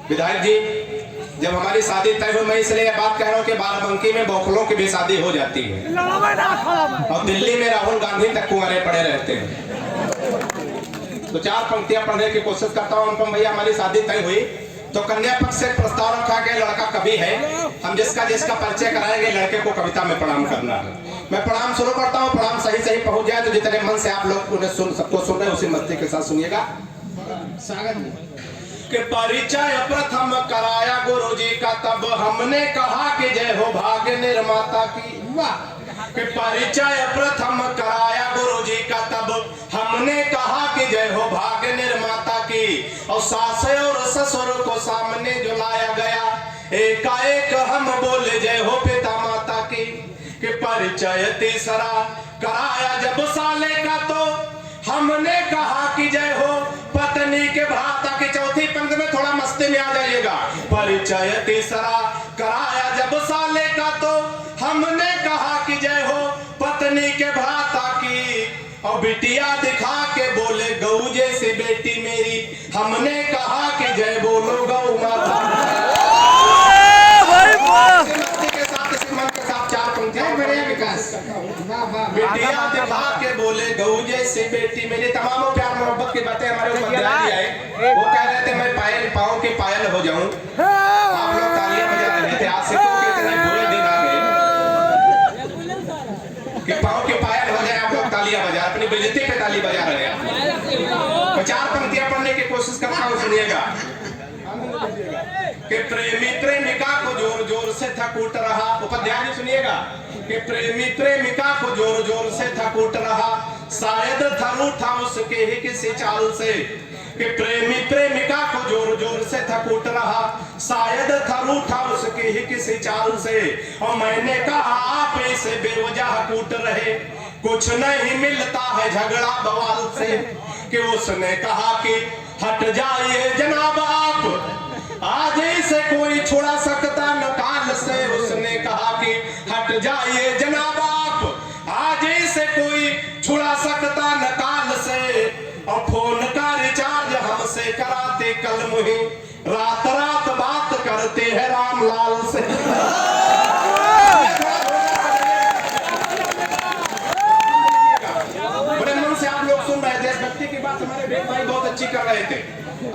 विधायक जी, जब हमारी शादी तय हुई, मैं इसलिए बात कह रहा हूँ कि बाराबंकी में बौखलों की भी शादी हो जाती है और दिल्ली में राहुल गांधी तक कुंवारे पड़े रहते हैं। तो 4 पंक्तियां पढ़ने की कोशिश करता हूँ। अनुपम भैया, हमारी शादी तय हुई तो कन्या पक्ष से प्रस्ताव रखा गया, लड़का कवि है, हम जिसका परिचय कराएंगे लड़के को कविता में प्रणाम करना है। मैं प्रणाम शुरू करता हूँ, प्रणाम सही सही पहुंच जाए तो जितने मन से आप लोग उन्हें सबको सुन रहे उसी मस्ती के साथ सुनिएगा। स्वागत के परिचय प्रथम कराया गुरुजी का, तब हमने कहा कि जय हो भाग्य निर्माता की। के परिचय प्रथम कराया गुरुजी का, तब हमने कहा कि जय हो भाग्य निर्माता की। और सास और ससुर को सामने जो लाया गया, एकाएक हम बोले जय हो पिता माता की। के परिचय तीसरा कराया जब साले का, तो हमने कहा कि जय हो पत्नी के भ्राता की। चौथी पंक्ति में थोड़ा मस्ती में आ जाइएगा। परिचय तीसरा कराया जब साले का, तो हमने कहा कि जय हो पत्नी के भ्राता की। और बिटिया दिखा के बोले गऊ जैसी बेटी मेरी, हमने कहा कि जय बोलो गौ माता। बिटिया दिखा के बोले गऊ जैसी बेटी मेरी। तमाम प्यार मोहब्बत की बातें हमारे ऊपर ध्यान आए। वो कह रहे थे मैं पायल पाँव के पायल हो जाऊं, आप लोग तालियां बजा रहे थे। आशिकों के इतने बुरे दिन आ गए कि पाँव के पायल हो जाए, आप लोग तालियां बजा, अपनी बेइज्जती पे ताली बजा रहे हैं। मैं 4 पंक्तियां पढ़ने की कोशिश करता हूँ, सुनिएगा। कि प्रेमी प्रेमिका को जोर जोर से था कूट रहा, उपध्याय सुनिएगा। कि प्रेमी प्रेमिका को जोर जोर से था कूट रहा, शायद था रूठा उसके ही किसी चाल से। कि प्रेमी प्रेमिका को जोर जोर से था कूट रहा, शायद था रूठा उसके ही किसी चाल से। और मैंने कहा आप इसे बेवजह कूट रहे, कुछ नहीं मिलता है झगड़ा बवाल से। कि उसने कहा कि हट जाइए जनाब आप, आज इसे कोई छुड़ा सकता न काल से। उसने कहा कि हट जाइए जनाब आप, आज इसे कोई छुड़ा सकता न काल से। और फोन का रिचार्ज हमसे कराते कल मुही, रात रात बात करते हैं रामलाल से। बड़े मन से आप लोग सुन रहे थे, देशभक्ति की बात हमारे बेट भाई बहुत अच्छी कर रहे थे।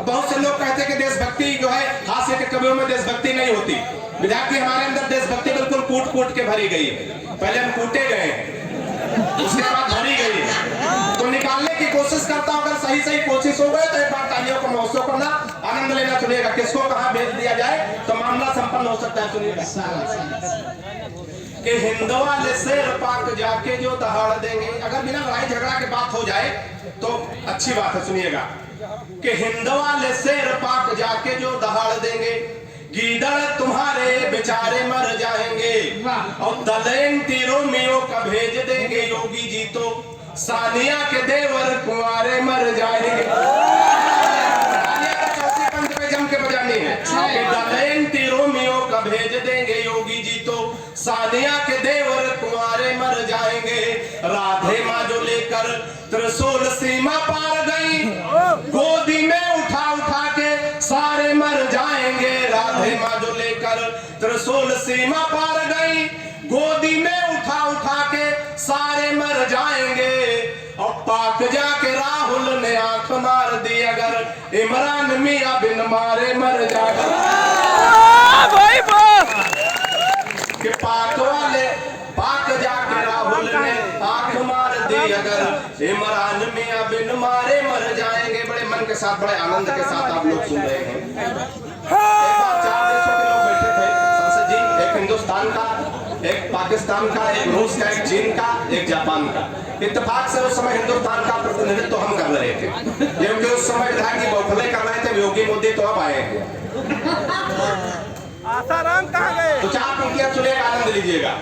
बहुत से लोग कहते हैं कि देशभक्ति जो है हास्य के कवियों में देशभक्ति नहीं होती। विधायक जी, हमारे अंदर देशभक्ति बिल्कुल कूट कूट के भरी गई है। पहले हम कूटे गए हैं, उसके बाद भरी गई है। तो निकालने की कोशिश करता हूं, अगर सही सही कोशिश हो गए तो एक बार तालियों को महोत्सव करना, आनंद लेना। सुनिएगा, किसको कहां भेज दिया जाए तो मामला संपन्न हो सकता है। सुनिएगा कि हिंदवाले शेर पाक जाके जो दहाड़ देंगे, अगर बिना लड़ाई झगड़ा के बात हो जाए तो अच्छी बात है। सुनिएगा कि हिंदवाले शेर पाक जाके जो दहाड़ देंगे, गीदड़ तुम्हारे बेचारे मर जाएंगे। और दलेन रोमियो का भेज देंगे योगी जी, तो सानिया के देवर कुंवारे मर जाएंगे। चौथी पंक्ति पे जम के बजानी है। दलेन रोमियो का भेज देंगे योगी जी, तो सानिया के देवर कुंवारे मर जाएंगे। राधे माँ जो लेकर त्रिशूल सीमा पार गई, गोदी में उठा उठा के सारे मर जाएंगे। राधे माँ जो लेकर त्रिशूल सीमा पार गई, गोदी में उठा उठा के सारे मर जाएंगे। और पाक जाके राहुल ने आंख मार दी, अगर इमरान मियां बिन मारे मर जाएगा। कि पाक जाके राहुल ने आंख मार दी, अगर इमरान मियां बिन मारे मर जाएंगे। बड़े मन के साथ, बड़े आनंद के साथ आप लोग सुन रहे हैं। एक बार 4 देशों के लोग बैठे थे संसद जी, एक हिंदुस्तान का, एक पाकिस्तान का, एक रूस का, एक चीन का, एक जापान का। इत्तेफाक से उस समय हिंदुस्तान का प्रतिनिधित्व हम कर रहे थे, क्योंकि उस समय विधायक जी बौखले कर रहे थे। योगी मोदी तो अब आए हैं। आसाराम कहाँ गए? तो 4 पंक्तियां सुनिएगा, आनंद लीजिएगा।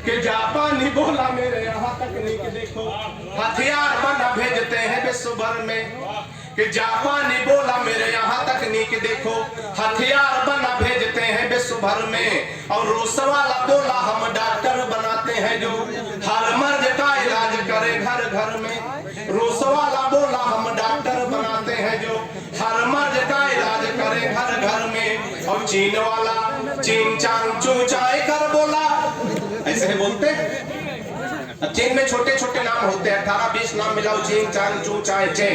कि जापानी बोला मेरे यहाँ तकनीक देखो, हथियार बना भेजते हैं विश्व भर में। कि जापानी बोला मेरे यहाँ तकनीक देखो, हथियार बना भेजते हैं विश्व भर में। और रूस वाला बोला हम डॉक्टर बनाते हैं जो हर मर्ज का इलाज करे घर घर में। रूस वाला बोला हम डॉक्टर बनाते हैं जो हर मर्ज का इलाज करे घर घर में। में। और चीन वाला चीन चांग चू चाय कर बोला, ऐसे है बोलते। चीन में छोटे छोटे नाम होते हैं, 18-20 नाम मिलाओ, चीन चांग चू चाय चे,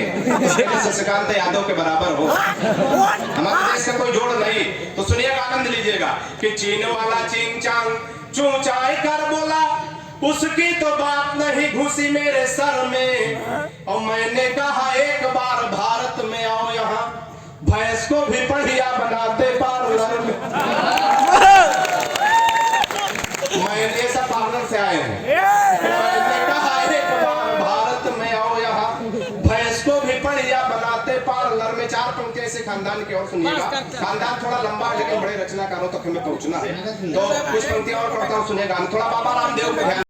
शशिकांत यादव के बराबर हो। हमारे देश का कोई जोड़ नहीं। तो सुनिएगा, आनंद लीजिएगा कि चीन वाला चीन चांग चू चाय कर बोला, उसकी तो बात नहीं घुसी मेरे सर में। और मैंने कहा एक बार भारत में आओ, यहाँ भैंस को भी बढ़िया बनाते पार्लर में। मैंने सब पार्लर से आए हैं। मैंने कहा एक बार भारत में आओ, यहाँ भैंस को भी बढ़िया बनाते पार्लर में। 4 पंक्तियां ऐसे खानदान की और सुनिएगा। खानदान थोड़ा लंबा है लेकिन बड़े रचनाकारों तक हमें पहुंचना है, तो कुछ पंक्तियां और पढ़ता हूँ, सुनिएगा। थोड़ा बाबा रामदेव पे ध्यान